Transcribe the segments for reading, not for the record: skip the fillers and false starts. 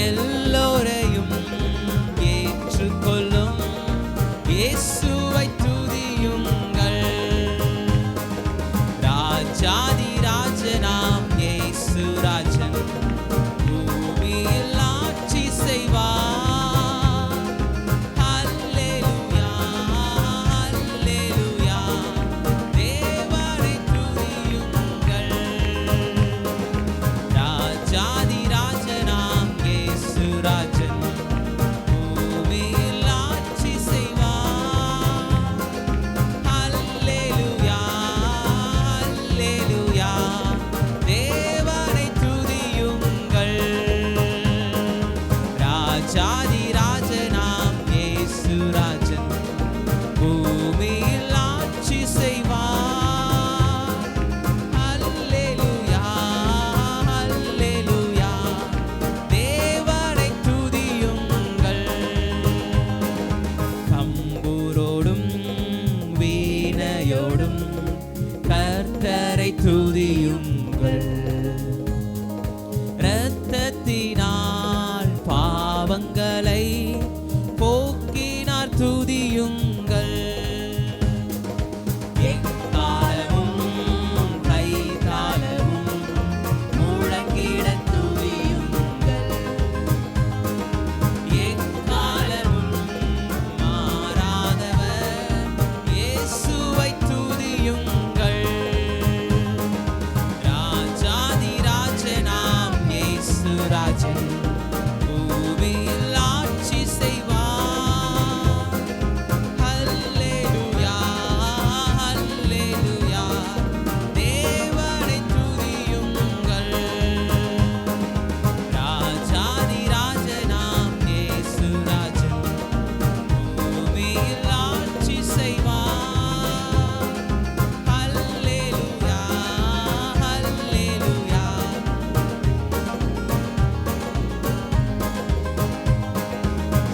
எல்லோரையும் ஏற்றுக்கொள்ளும் இயேசுவை துதியுங்கள். ராஜாதி ராஜனாம் இயேசு ராஜன் பூமியில் ஆட்சி செய்வார். அல்லேலூயா அல்லேலூயா தேவனை துதியுங்கள். ராஜாதி ராஜனாம் இயேசு ராஜன் பூமியில் ஆட்சி செய்வார். அல்லேலூயா அல்லேலூயா தேவனை துதியுங்கள். ராஜாதி ராஜனாம் இயேசு ராஜன் பூமியில் ஆட்சி செய்வார். அல்லேலூயா அல்லேலூயா தேவனை துதியுங்கள். தம்புரோடும் வீணையோடும் கர்த்தரை துதியுங்கள். இரத்தத்தினால் பாவங்களை போக்கினார் துதியுங்கள். எக்காலமும் கைகாலமும் முழங்கிடத் துதியுங்கள். எக்காலமும் மாறாதவர் இயேசுவை துதியுங்கள். ராஜாதி ராஜனாம் இயேசு ராஜன் பூமியில் ஆட்சி செய்வார். அல்லேலூயா அல்லேலூயா தேவனை துதியுங்கள். ராஜாதி ராஜனாம் இயேசு ராஜன் பூமியில் ஆட்சி செய்வார். அல்லேலூயா அல்லேலூயா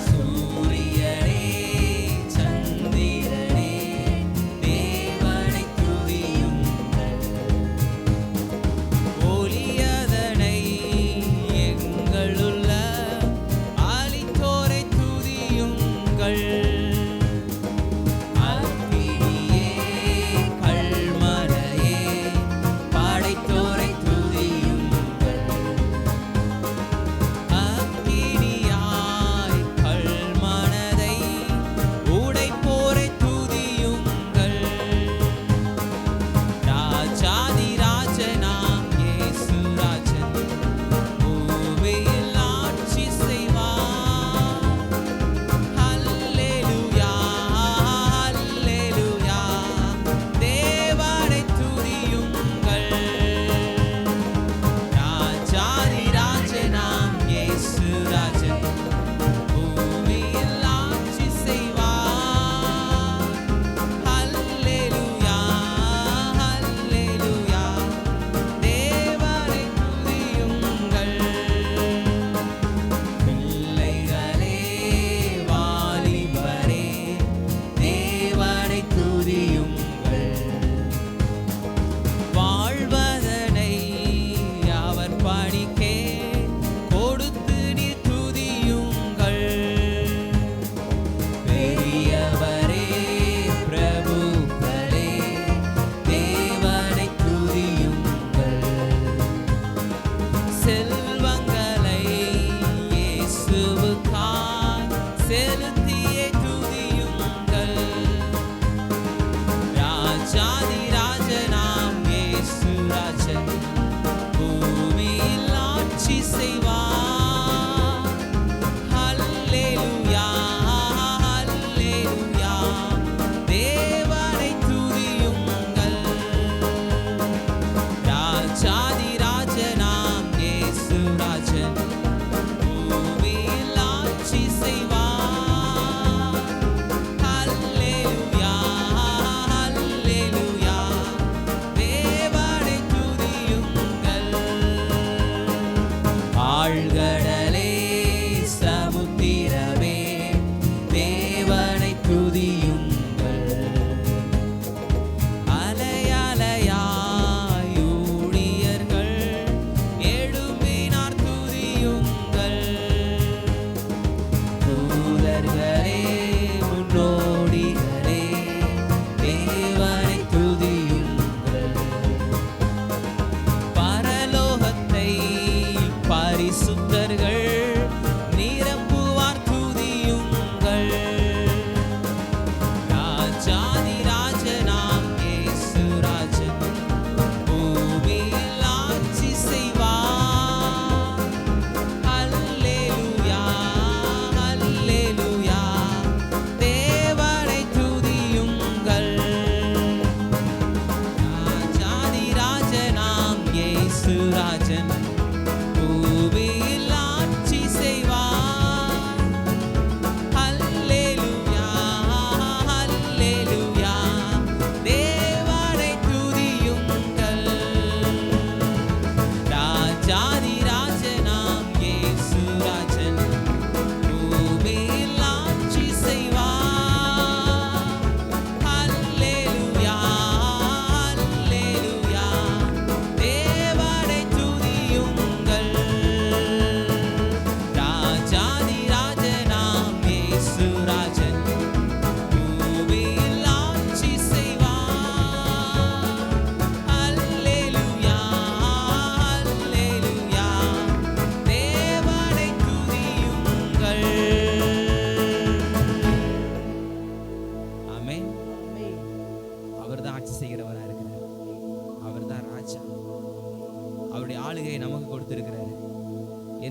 சூரியனே சந்திரனே தேவனை துதியுங்கள். ஒளியதனை எங்களுள்ள அளித்தோரை துதியுங்கள். அக்கினியே கல்மழையே படைத்தோரை துதியுங்கள். அக்கினியாய் கல்மனதை உடைப்போரை துதியுங்கள். ராஜாதி ராஜனாம் இயேசு ராஜன் பூமியில் ஆட்சி செய்வார். அல்லேலூயா அல்லேலூயா தேவனை துதியுங்கள். ராஜாதி ராஜனாம் இயேசு ராஜன் பூமியில் ஆட்சி செய்வார். அல்லேலூயா அல்லேலூயா தேவனை துதியுங்கள். பிள்ளைகளே வாலிபரே தேவனை துதியுங்கள். வாழ்வதனை அவர் பணிக்கே கொடுத்து நீர் துதியுங்கள். பெரியவரே பிரபுக்களே தேவனை துதியுங்கள். செல்வங்களை இயேசுவுக்காய் செலுத்தியே துதியுங்கள். ராஜாதி ராஜனாம் இயேசு ராஜன் பூமியில் ஆட்சி செய்வார். அல்லேலூயா அல்லேலூயா தேவனை துதியுங்கள். ராஜாதி ராஜனாம் இயேசு ராஜன் பூமியில் ஆட்சி செய்வார். அல்லேலூயா அல்லேலூயா தேவனை துதியுங்கள். ஆழ்கடலே சமுத்திரமே தேவனை துதியுங்கள். அலையலையாய் ஊழியர்கள் எழும்பினார் துதியுங்கள்.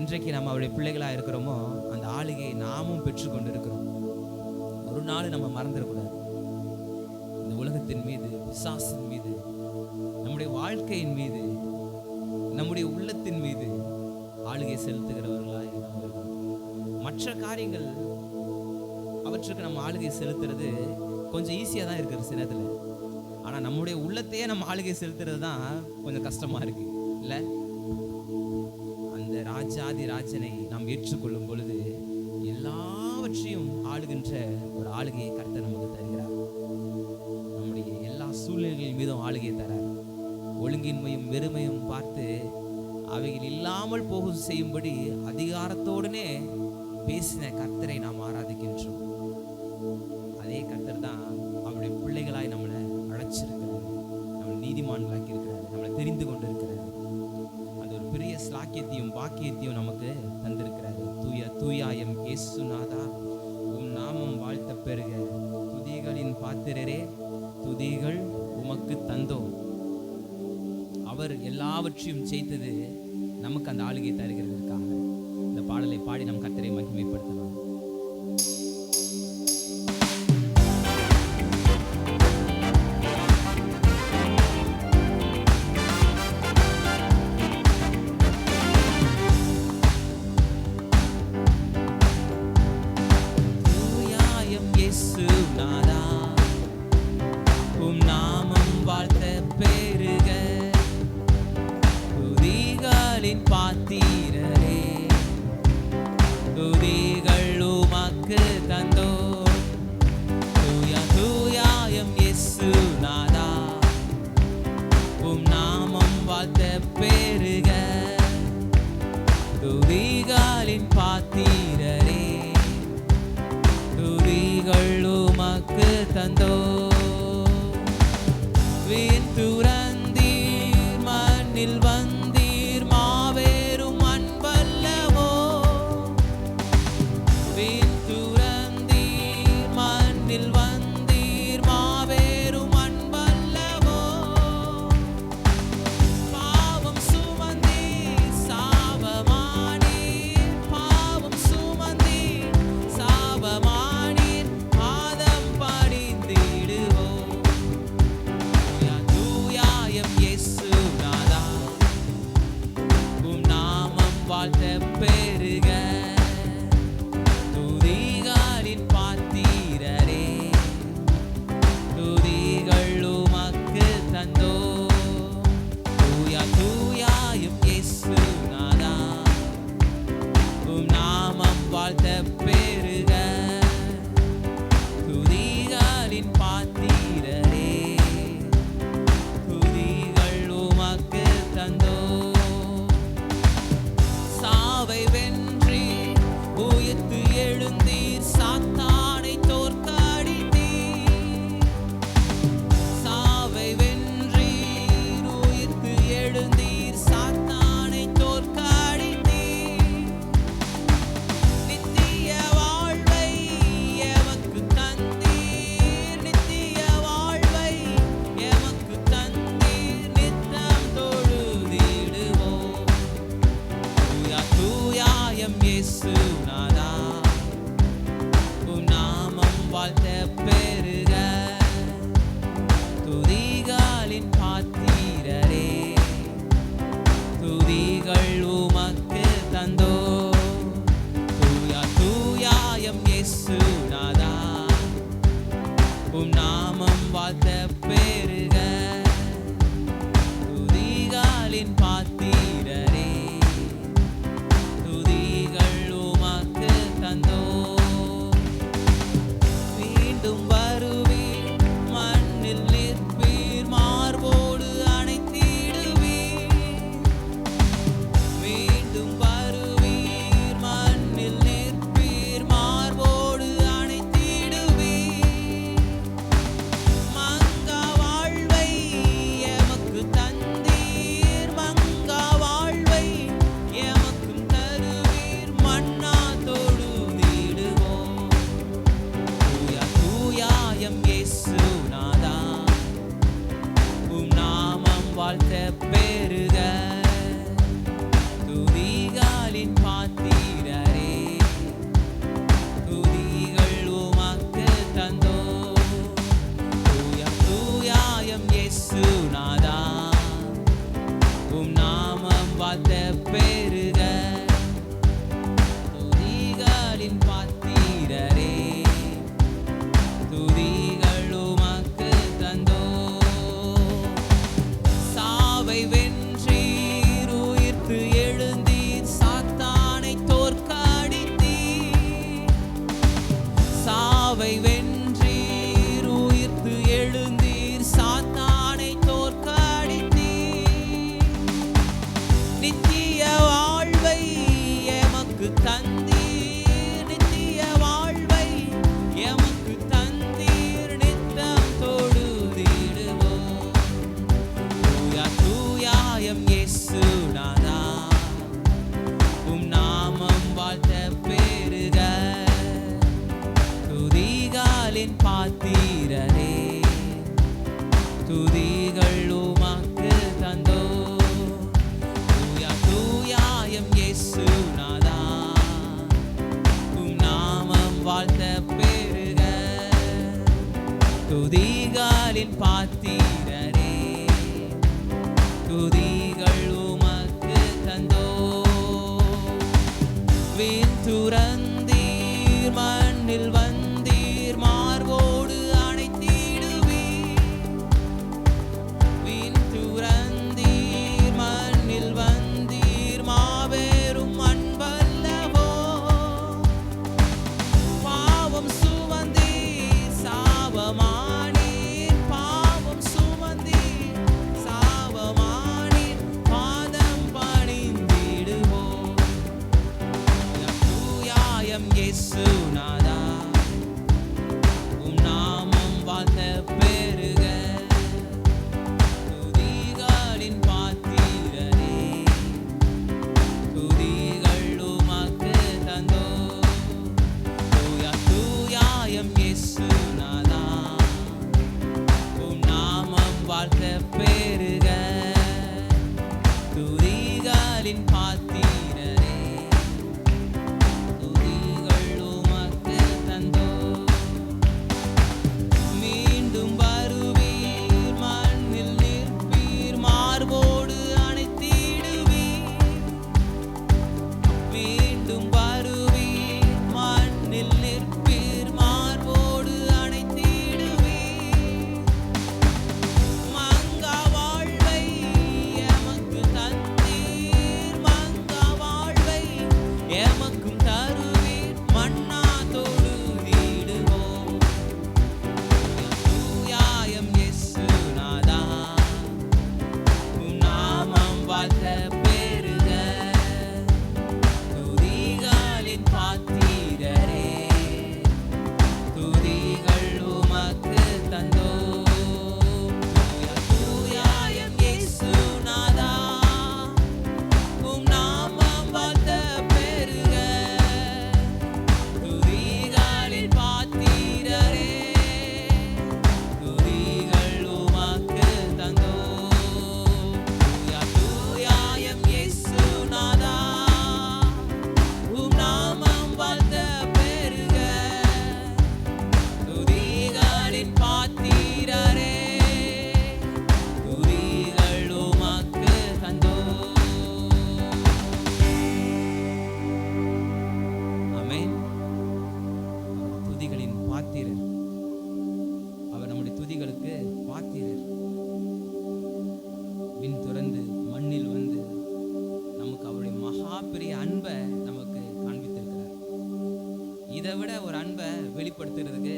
என்றைக்கு நம்ம அவருடைய பிள்ளைகளாக இருக்கிறோமோ அந்த ஆளுகையை நாமும் பெற்றுக்கொண்டு இருக்கிறோம். ஒரு நாள் நம்ம மறந்துடக்கூடாது. இந்த உலகத்தின் மீது, பிசாசின் மீது, நம்முடைய வாழ்க்கையின் மீது, நம்முடைய உள்ளத்தின் மீது ஆளுகை செலுத்துகிறவர்களாய் நாம் இருக்கணும். மற்ற காரியங்கள் அவற்றுக்கு நம்ம ஆளுகை செலுத்துறது கொஞ்சம் ஈஸியாக தான் இருக்குது சில நேரத்தில். ஆனால் நம்முடைய உள்ளத்தையே நம்ம ஆளுகை செலுத்துறது தான் கொஞ்சம் கஷ்டமாக இருக்கு இல்லை? அந்த ராஜாதி ராஜனை நாம் ஏற்றுக்கொள்ளும் பொழுது எல்லாவற்றையும் ஆளுகின்ற ஒரு ஆளுகையை கர்த்தர் நமக்கு தருகிறார். நம்முடைய எல்லா சூழ்நிலைகளின் மீதும் ஆளுகையை தரார். ஒழுங்கின்மையும் வெறுமையும் பார்த்து அவைகள் இல்லாமல் போக செய்யும்படி அதிகாரத்தோடனே பேசின கர்த்தரை நாம் ஆராதிக்கின்றோம். அதே கர்த்தர் தான் அவருடைய பிள்ளைகளாய் நம்மளை அழைச்சிருக்கிறார், நம்மளை நீதிமான்களாக்கி இருக்கிறார், நம்மளை தெரிந்து கொண்டு இருக்கிறார். அது ஒரு பெரிய ஸ்லாக்கியத்தையும் பாக்கியத்தையும் நமக்கு தந்திருக்கிறார். தூயாயம் இயேசுநாதா உம் நாமம் வாழ்த்த பெறுக, துதிகளின் பாத்திரரே துதிகள் உமக்கு தந்தோம். அவர் எல்லாவற்றையும் செய்தது நமக்கு அந்த ஆளுகை தருகிறதற்காக. இந்த பாடலை பாடி நம் கர்த்தரை மகிமைப்படுத்தலாம். தூயாயம் இயேசுநாதா உம் நாமம் வாழ்த்த பெறுக, துதிகளின் பாத்திரரே துதிகள் உமக்கு தந்தோம். தூயாயம் இயேசுநாதா உம் நாமம் வாழ்த்த பெறுக, துதிகளின் பாத்திரரே துதிகள் உமக்கு தந்தோம். வீண் துறந்தீர் மண்ணில் வந்தீர் மாபெரும் அன்பல்லவோ, வீண் துறந்தீர் மண்ணில் வந்தீர் மாபெரும் அன்பல்லவோ, பாவம் சுமந்தீர் சாபமானீர், பாவம் சுமந்தீர் சாபமானீர், பாதம் பணிந்திடுவோம். தூயாயம் இயேசுநாதா உம் நாமம் வாழ்த்த பெறுக, துதிகளின் பாத்திரரே துதிகள் உமக்கு தந்தோம். தூயாயம் இயேசுநாதா உம் நாமம் வாழ்த்த பெறுக, துதிகளின் பாத்திரரே துதிகள் உமக்கு தந்தோம். சாவை வென்றி உயிர்த்து எழுந்தீர், சாத்தானை தோற்கடித்தீர். சாவை வென்றீர் உயிர்த்து எழுந்தீர், சாத்தானை தோற்கடித்தீர். நித்திய வாழ்வை எமக்கு தந்தீர், நித்திய வாழ்வை எமக்கு தந்தீர், நித்தம் தொழுதிடுவோம். தூயாயம் இயேசுநாதா உம் நாமம் வாழ்த்த பெறுக, துதிகளின் பாத்திரரே துதிகள் உமக்கு தந்தோம். தூயாயம் இயேசுநாதா உம் நாமம் வாழ்த்த பெறுக, துதிகளின் பாத்திரரே துதிகள் உமக்கு துதிகளின் பாத்திரரே, துதிகள் உமக்கு தந்தோ. விண் துறந்தீர், மண்ணில் வந்தீர், மார்போடு அணைத்திடுவீர். விண் துறந்தீர், மண்ணில் வந்தீர், மாபெரும் அன்பல்லவோ. பாவம் சுமந்தீர், சாபமானீர், பாவம் சுமந்தீர், சாபமானீர், பாதம் பணிந்திடுவோம். தூயாயம் இயேசுநாதா, உம் நாமம் வாழ்த்த பெருக. துதிகளின் பாத்திரரே, துதிகள் உமக்கு தந்தோ. தூயாயம் இயேசுநாதா, உம் நாமம் வாழ்த்த பெருக. துதிகளின் பாத்திரரே, துதிகள் உமக்கு தந்தோ. மீண்டும் வருவீர், மண்ணில் நிற்பீர், மார்போடு அணைத்திடுவீர். மீண்டும் வருவீர், மண்ணில் நிற்பீர், மார்போடு அணைத்திடுவீர். மங்கா வாழ்வை எமக்கு தந்தீர், மங்கா வாழ்வை எமக்கும் தருவீர், மன்னா தொழுதிடுவோம். தூயாயம் இயேசுநாதா, உம் நாமம் வாழ்த்த பெருக. துதிகளின் பாத்திரரே, துதிகள் உமக்கு தந்தோ. தூயாயம் இயேசுநாதா, உம் நாமம் வாழ்த்த பெருக. துதிகளின் பாத்திரரே, துதிகள் உமக்கு தந்தோ. தூயாயம் இயேசுநாதா, உம் நாமம் வாழ்த்த பெருக. துதிகளின் பாத்திரரே, துதிகள் உமக்கு தந்தோ. ஆமென். துதிகளின் பாத்திரர், அவர் நம்முடைய துதிகளுக்கு பாத்திரர். விண் துறந்து மண்ணில் வந்து நமக்கு அவருடைய மகா பெரிய அன்பை நமக்கு காண்பித்திருக்கிறார். இதை விட ஒரு அன்பை வெளிப்படுத்துறதுக்கு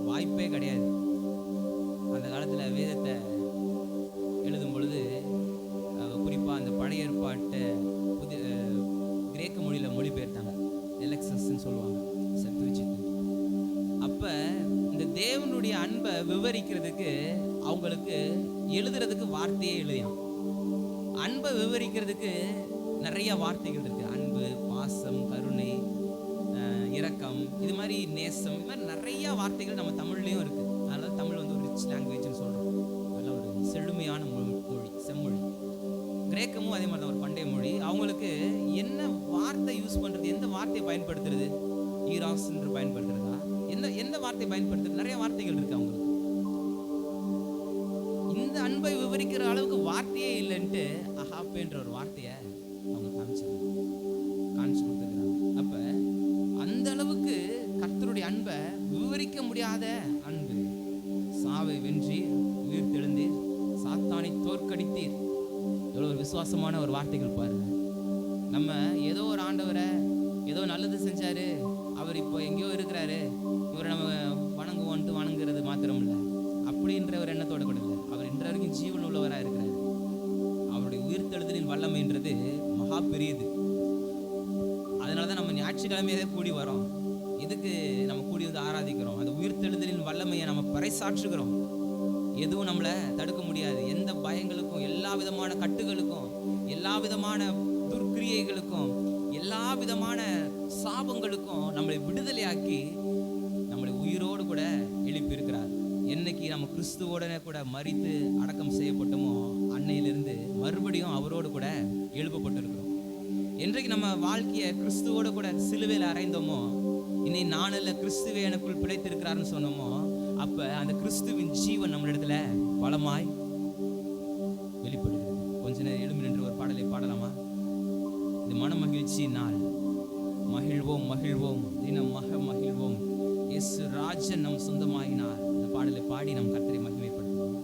வாய்ப்பே கிடையாது. அந்த காலத்தில் வேதத்தை எழுதும் பொழுது குறிப்பாக அந்த பழைய ஏற்பாட்டை கிரேக்க மொழியில் மொழிபெயர்த்தாங்க. எலெக்சஸ்ன்னு சொல்லுவாங்க, செப்துவஜின்ட். அப்போ இந்த தேவனுடைய அன்பை விவரிக்கிறதுக்கு அவங்களுக்கு எழுதுறதுக்கு வார்த்தையே எழுதியாம். அன்பை விவரிக்கிறதுக்கு நிறைய வார்த்தைகள் இருக்கு. அன்பு, பாசம், கருணை, இரக்கம், இது மாதிரி நேசம், இது மாதிரி நிறைய வார்த்தைகள் நம்ம தமிழ்லையும் இருக்கு. அதனால தமிழ் வந்து ஒரு ரிச் லாங்குவேஜ்னு சொல்றோம். நல்ல ஒரு செழுமையான மொழி, செம்மொழி. கிரேக்கமும் அதே மாதிரி தான், ஒரு பண்டைய மொழி. அவங்களுக்கு என்ன வார்த்தை யூஸ் பண்றது, எந்த வார்த்தையை பயன்படுத்துறது, ஈராஸ் என்று பயன்படுத்துறதா, எந்த வார்த்தையை பயன்படுத்துறது, நிறைய வார்த்தைகள் இருக்கு அவங்களுக்கு. இந்த அன்பை விவரிக்கிற அளவுக்கு வார்த்தையே இல்லைன்ட்டு அகாப்பேன்ற ஒரு வார்த்தையை அவங்க காமிச்சு கொடுத்துருக்காங்க. அப்ப அந்த அளவுக்கு கர்த்தருடைய அன்பை விவரிக்க முடியாத அன்பு. சாவை வென்றி உயிர் தெழுந்தீர், சாத்தானை தோற்கடித்தீர். எவ்வளோ ஒரு விசுவாசமான ஒரு வார்த்தைகள் பாருங்க. நம்ம ஏதோ ஒரு ஆண்டவரை ஏதோ நல்லது செஞ்சாரு, அவர் இப்போ எங்கேயோ இருக்கிறாரு, இவரை நம்ம வணங்குறது மாத்திரம் இல்லை, அப்படின்ற ஒரு எண்ணத்தோட கூட இல்லை. அவர் இன்ற வரைக்கும் ஜீவன் உள்ளவராக இருக்கிறார். அவருடைய உயிர்த்தெழுதலின் வல்லமைன்றது மகா பெரியது. அதனால தான் நம்ம ஞாயிற்றுக்கிழமையே கூடி வரோம். எதுக்கு நம்ம கூடி வந்து ஆராதிக்கிறோம்? அந்த உயிர்த்தெழுதலின் வல்லமையை நம்ம பறைசாற்றுகிறோம். எதுவும் நம்மளை தடுக்க முடியாது. எந்த பயங்களுக்கும், எல்லா விதமான கட்டுகளுக்கும், எல்லா விதமான துர்க்கிரியைகளுக்கும், எல்லா விதமான சாபங்களுக்கும் நம்மளை விடுதலையாக்கி நம்மளை உயிரோடு கூட எழுப்பி இருக்கிறார். என்னைக்கு நம்ம கிறிஸ்துவோடனே கூட மரித்து அடக்கம் செய்யப்பட்டோமோ அன்னையிலிருந்து மறுபடியும் அவரோடு கூட எழுப்பப்பட்டு இருக்கிறோம். என்றைக்கு நம்ம வாழ்க்கையை கிறிஸ்துவோடு கூட சிலுவையில் அறைந்தோமோ, இனி நானல்ல கிறிஸ்துவே எனக்குள் பிழைத்திருக்கிறாருன்னு சொன்னோமோ, அப்ப அந்த கிறிஸ்துவின் ஜீவன் நம்மளிடத்துல பலமாய் வெளிப்படுகிறது. கொஞ்ச நேரம் எழும்பி நின்று ஒரு பாடலை பாடலாமா? இது மன மகிழ்ச்சி நாள். மகிழ்வோம் மகிழ்வோம் தினம் மகிழ்வோம், இயேசு ராஜன் நம் சொந்தமாயினார். இந்த பாடலை பாடி நம் கர்த்தரை மகிமைப்படுத்துவோம்.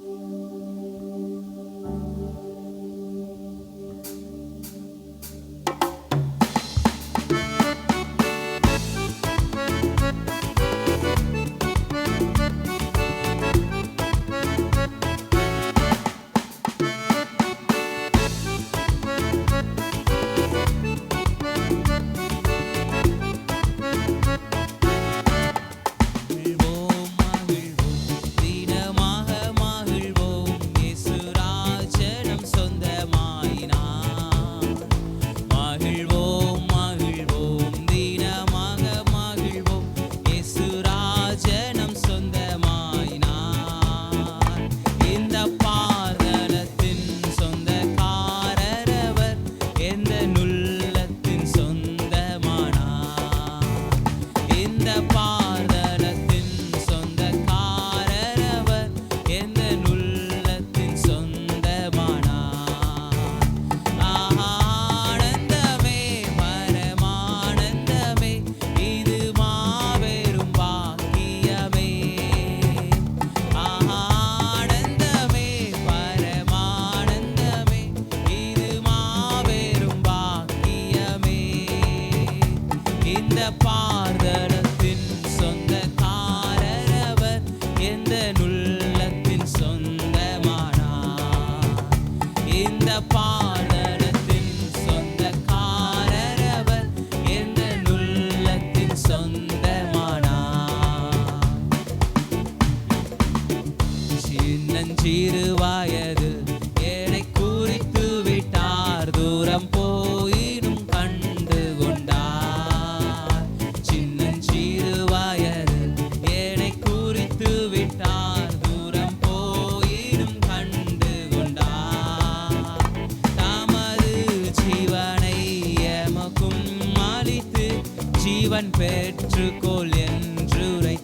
ஜீவன் பெற்றுக்கொள் என்றுரைத்தார்.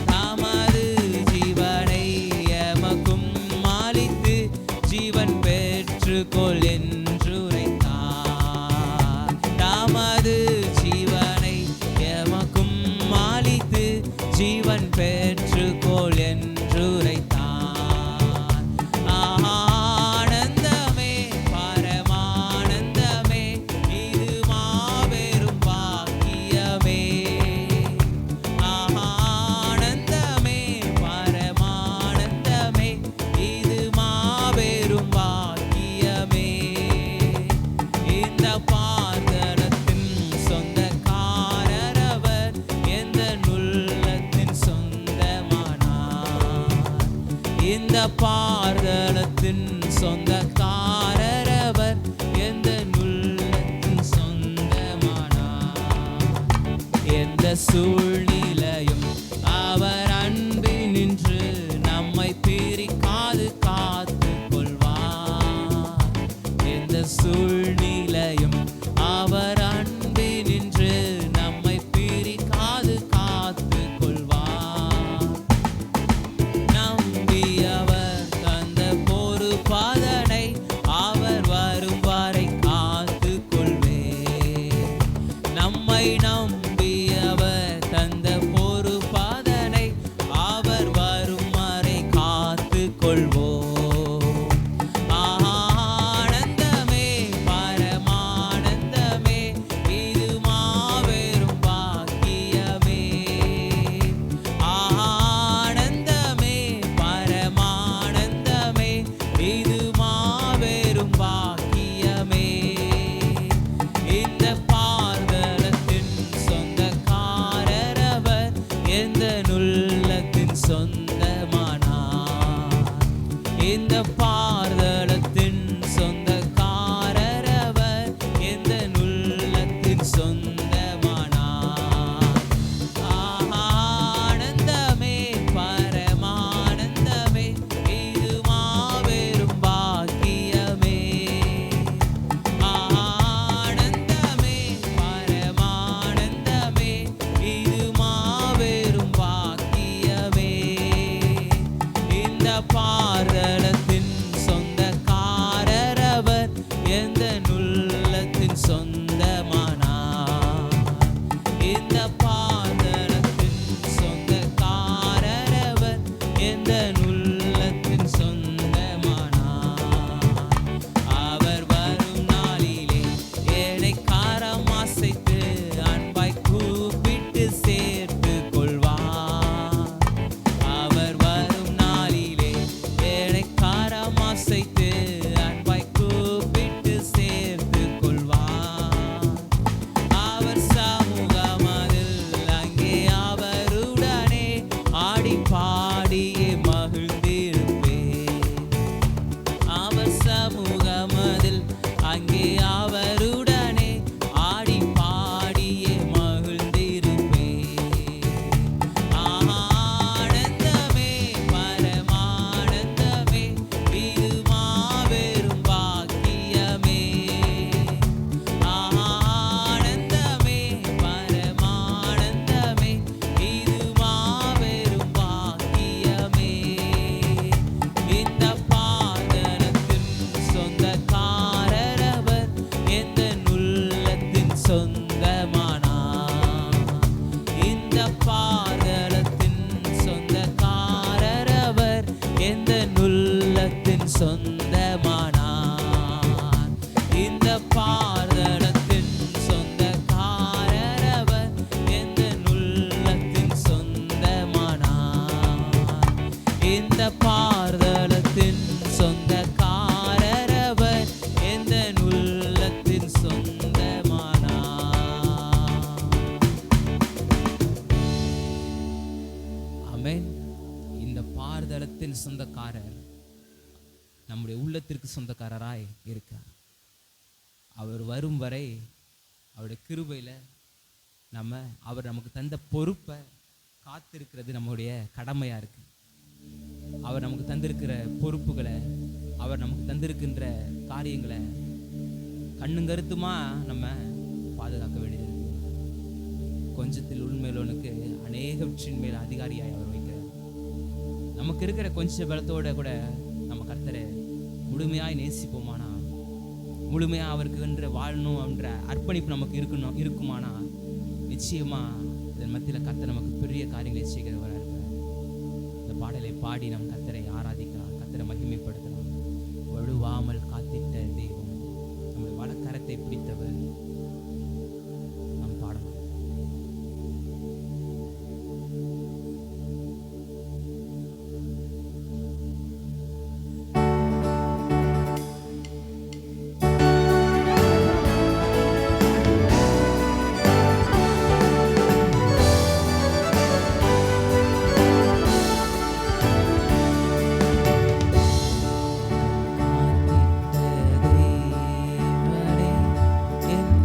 தமது ஜீவனை எமக்கும் அளித்து ஜீவன் பெற்றுக்கொள் என்றுரைத்தார். தமது ஜீவனை எமக்கும் அளித்து ஜீவன் பெற்றுக்கொள் என்றுரைத்தார். இந்த பார்தலத்தின் சொந்தக்காரரவர், எந்த உள்ளத்தின் சொந்தமானார். எந்த சூழ்நிலையும் அவர் அன்பினின்று நம்மை பிரிக்காது காத்து கொள்வார். எந்த சூழ்நிலையும் அவர் அன்பினின்று நம்மை பிரிக்காது காத்து கொள்வார். நம்பியவர் தந்த பொறுப்பதனை அவர் வரும் வரை காத்து கொள்வேன். நம்மை நம்பியவர் தந்த பொறுப்பதனை அவர் வரும் வரை காத்து கொள்வோம். இந்த பார்தலத்தின் சொந்தக்காரரவர், எந்த உள்ளத்தின் சொந்தமானார். ஆனந்தமே பரமானந்தமே, இது மாபெரும் பாக்கியமே. ஆனந்தமே பரமானந்தமே, இது மாபெரும் பாக்கியமே. பாதலத்தின் சொந்தக்காரர் அவர், எந்த உள்ளத்தின் சொந்தமானார். இந்த பாதலத்தின் சொந்தக்காரர் அவர், எந்த உள்ளத்தின் சொந்தமானார். இந்த பாதலத்தின் சொந்தக்காரர் அவர், எந்த உள்ளத்தின் சொந்தமானார். ஆமென். இந்த பாதலத்தின் சொந்தக்காரர் நம்முடைய உள்ளத்திற்கு சொந்தக்காரராய் இருக்கார். அவர் வரும் வரை அவருடைய கிருபையில அவர் நமக்கு தந்த பொறுப்பை காத்திருக்கிறது நம்முடைய கடமையா இருக்கு. அவர் நமக்கு தந்திருக்கிற பொறுப்புகளை, அவர் நமக்கு தந்திருக்கின்ற காரியங்களை கண்ணுங்கருத்துமா நம்ம பாதுகாக்க வேண்டியது இருக்கு. கொஞ்சத்தில் உண்மையிலோனுக்கு அநேகவற்றின் மேல் அதிகாரியாய் அவர் வைக்கிறார். நமக்கு இருக்கிற கொஞ்ச பலத்தோட கூட நம்ம கர்த்தரை முழுமையாய் நேசிப்போமானா, முழுமையா அவருக்கு என்ற வாழணும் என்ற அர்ப்பணிப்பு நமக்கு இருக்குமானா, நிச்சயமா இதன் மத்தியில் கர்த்தர் நமக்கு பெரிய காரியங்களை செய்கிறவராக இருக்கிறார். இந்த பாடலை பாடி நம் கர்த்தரை ஆராதிக்கலாம், கர்த்தரை மகிமைப்படுத்தலாம். வழுவாமல் காத்திட்ட தெய்வம், நம்முடைய வலக்கரத்தை பிடித்தவர். நாம் பாடலாம். எந்த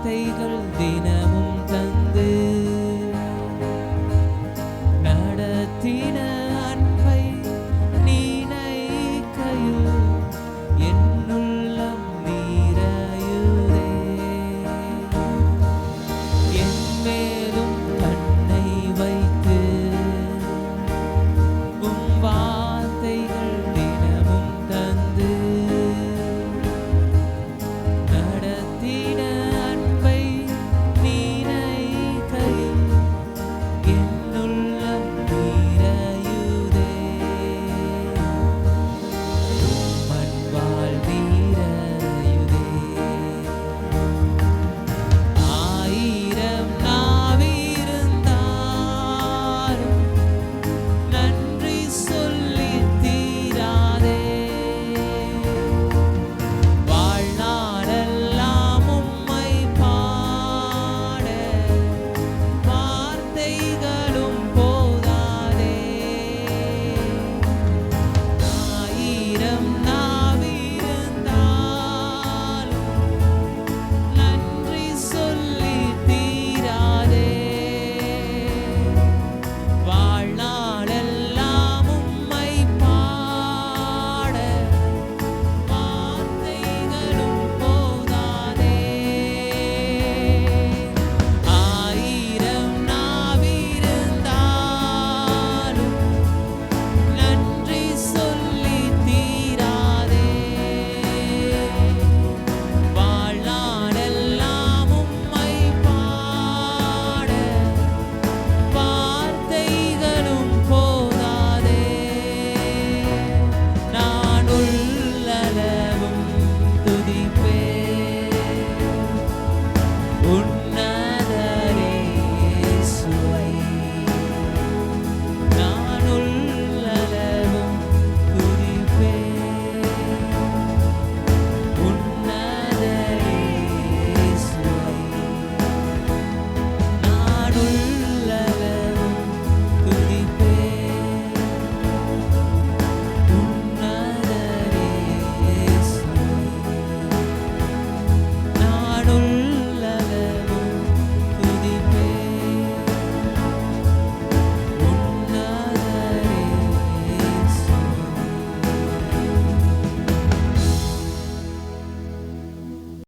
வார்த்தைகள் தினமும் தந்து நடத்தின அன்பை நினைக்கையில் என்னுள்ளம் நிறையுதே. என் மேலும் கண்ணை வைத்து உம் வார்த்தைகள் தினமும் தந்து நடத்தின அன்பை நினைக்கையில் என்னுள்ளம் நிறையுதே. அன்பால் நிறையுதே. ஆயிரம் நாவிருந்தாலும் நன்றி சொல்லித் தீராதே. வாழ்நாளெல்லாம் உம்மை பாட வார்த்தைகளும் போதாதே. ஆயிரம் நாவிருந்தாலும் நன்றி சொல்லித் தீராதே. வாழ்நாளெல்லாம் உம்மை பாட வார்த்தைகளும் போதாதே. ஆயிரம் நாவிருந்தாலும் நன்றி சொல்லித் தீராதே. வாழ்நாளெல்லாம் உம்மை பாட வார்த்தைகளும் போதாதே. நான் உள்ளளவும் துதிப்பேன் உன்